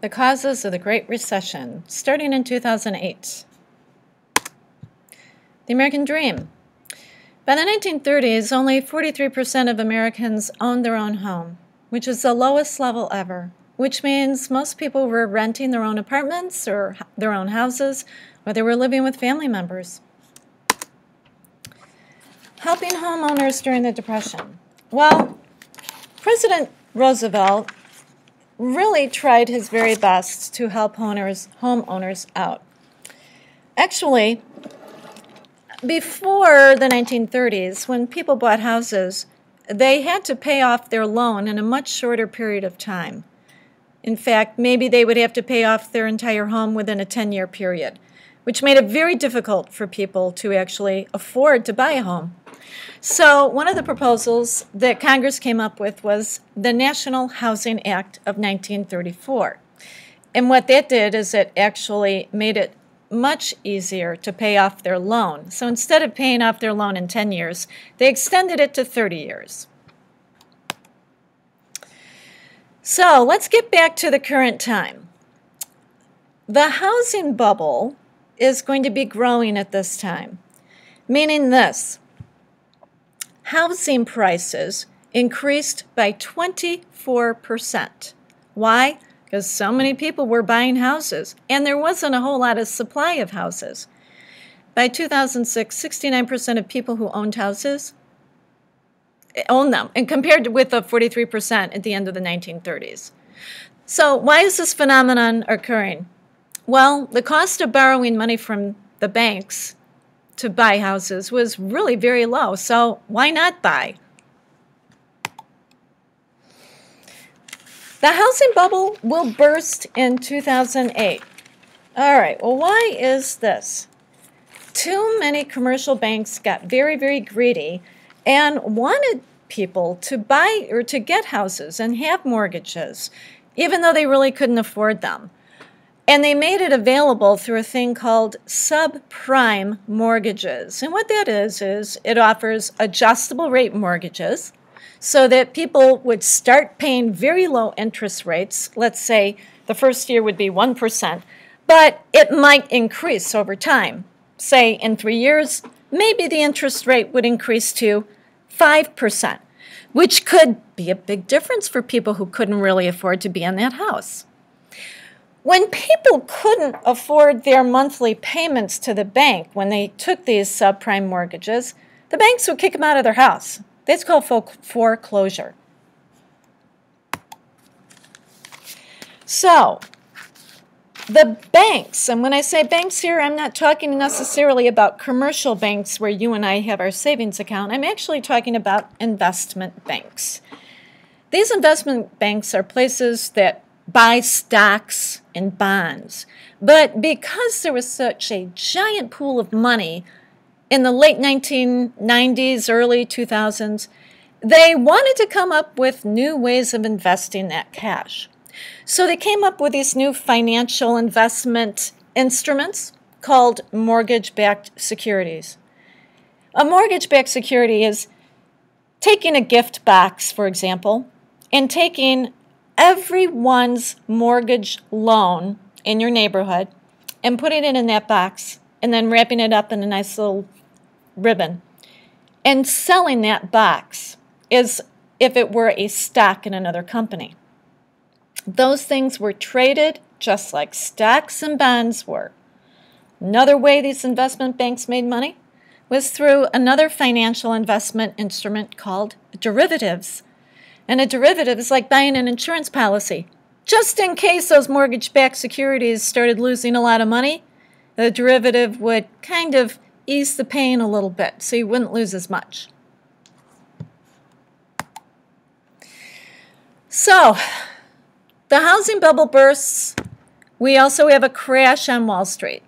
The causes of the Great Recession, starting in 2008. The American Dream. By the 1930s, only 43% of Americans owned their own home, which is the lowest level ever, which means most people were renting their own apartments or their own houses, or they were living with family members. Helping homeowners during the Depression. Well, President Roosevelt really tried his very best to help homeowners out. Actually, before the 1930s, when people bought houses, they had to pay off their loan in a much shorter period of time. In fact, maybe they would have to pay off their entire home within a 10-year period, which made it very difficult for people to actually afford to buy a home. So one of the proposals that Congress came up with was the National Housing Act of 1934. And what that did is it actually made it much easier to pay off their loan. So instead of paying off their loan in 10 years, they extended it to 30 years. So let's get back to the current time. The housing bubble is going to be growing at this time, meaning this. Housing prices increased by 24%. Why? Because so many people were buying houses, and there wasn't a whole lot of supply of houses. By 2006, 69% of people who owned houses owned them, and compared with the 43% at the end of the 1930s. So why is this phenomenon occurring? Well, the cost of borrowing money from the banks to buy houses was really very low, so why not buy? The housing bubble will burst in 2008. All right, well, why is this? Too many commercial banks got very, very greedy and wanted people to buy or to get houses and have mortgages, even though they really couldn't afford them. And they made it available through a thing called subprime mortgages. And what that is it offers adjustable rate mortgages so that people would start paying very low interest rates. Let's say the first year would be 1%, but it might increase over time. Say in 3 years, maybe the interest rate would increase to 5%, which could be a big difference for people who couldn't really afford to be in that house. When people couldn't afford their monthly payments to the bank when they took these subprime mortgages, the banks would kick them out of their house. That's called foreclosure. So, the banks, and when I say banks here, I'm not talking necessarily about commercial banks where you and I have our savings account. I'm actually talking about investment banks. These investment banks are places that buy stocks and bonds. But because there was such a giant pool of money in the late 1990s, early 2000s, they wanted to come up with new ways of investing that cash. So they came up with these new financial investment instruments called mortgage-backed securities. A mortgage-backed security is taking a gift box, for example, and taking everyone's mortgage loan in your neighborhood and putting it in that box and then wrapping it up in a nice little ribbon and selling that box as if it were a stock in another company. Those things were traded just like stocks and bonds were. Another way these investment banks made money was through another financial investment instrument called derivatives. And a derivative is like buying an insurance policy. Just in case those mortgage-backed securities started losing a lot of money, the derivative would kind of ease the pain a little bit, so you wouldn't lose as much. So, the housing bubble bursts. We also have a crash on Wall Street.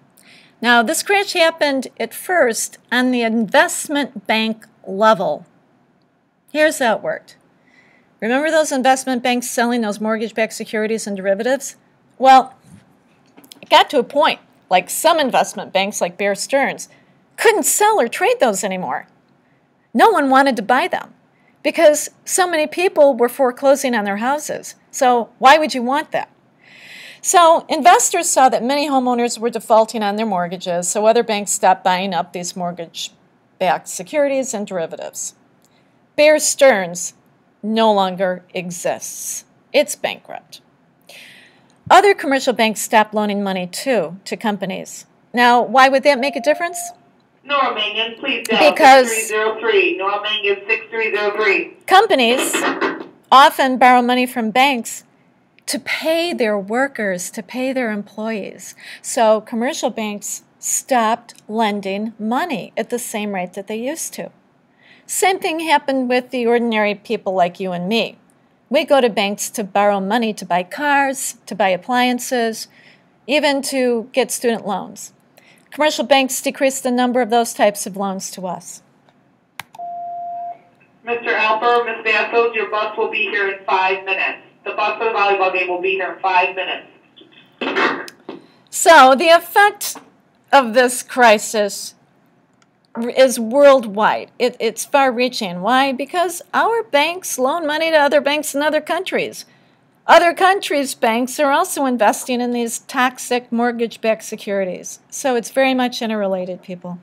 Now, this crash happened at first on the investment bank level. Here's how it worked. Remember those investment banks selling those mortgage-backed securities and derivatives? Well, it got to a point, like some investment banks like Bear Stearns, couldn't sell or trade those anymore. No one wanted to buy them because so many people were foreclosing on their houses. So why would you want that? So investors saw that many homeowners were defaulting on their mortgages, so other banks stopped buying up these mortgage-backed securities and derivatives. Bear Stearns no longer exists. It's bankrupt. Other commercial banks stopped loaning money, too, to companies. Now, why would that make a difference? Nora Mangan, please dial 6303. Nora Mangan, 6303. Companies often borrow money from banks to pay their workers, to pay their employees. So commercial banks stopped lending money at the same rate that they used to. Same thing happened with the ordinary people like you and me. We go to banks to borrow money to buy cars, to buy appliances, even to get student loans. Commercial banks decreased the number of those types of loans to us. Mr. Alper, Ms. Vassos, your bus will be here in 5 minutes. The bus for the volleyball game will be here in 5 minutes. So the effect of this crisis is worldwide. It's far-reaching. Why? Because our banks loan money to other banks in other countries. Other countries' banks are also investing in these toxic mortgage-backed securities. So it's very much interrelated, people.